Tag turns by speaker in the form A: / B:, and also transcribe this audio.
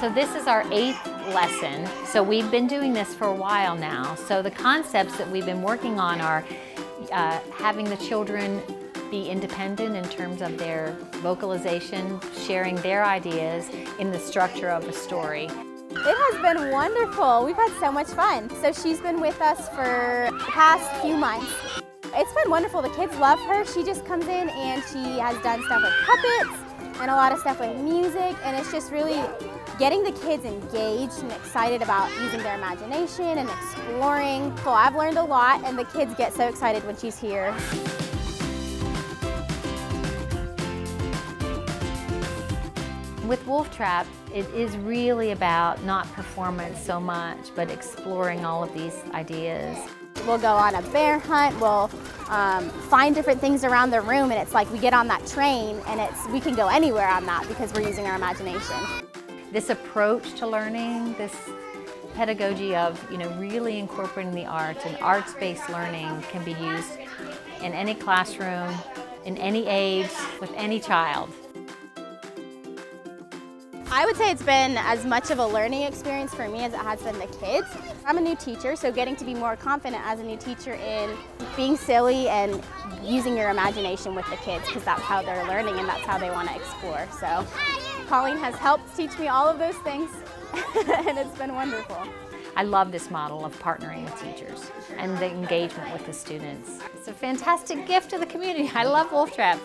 A: So this is our 8th lesson. So we've been doing this for a while now. So the concepts that we've been working on are having the children be independent in terms of their vocalization, sharing their ideas in the structure of a story.
B: It has been wonderful. We've had so much fun. So she's been with us for the past few months. It's been wonderful. The kids love her. She just comes in and she has done stuff with puppets and a lot of stuff with music, and it's just really getting the kids engaged and excited about using their imagination and exploring. So I've learned a lot, and the kids get so excited when she's here.
A: With Wolf Trap, it is really about not performance so much, but exploring all of these ideas.
B: We'll go on a bear hunt, we'll find different things around the room, and it's like we get on that train and we can go anywhere on that because we're using our imagination.
A: This approach to learning, this pedagogy of really incorporating the arts and arts-based learning can be used in any classroom, in any age, with any child.
B: I would say it's been as much of a learning experience for me as it has been the kids. I'm a new teacher, so getting to be more confident as a new teacher in being silly and using your imagination with the kids, because that's how they're learning and that's how they want to explore. So Colleen has helped teach me all of those things and it's been wonderful.
A: I love this model of partnering with teachers and the engagement with the students. It's a fantastic gift to the community. I love Wolf Trap.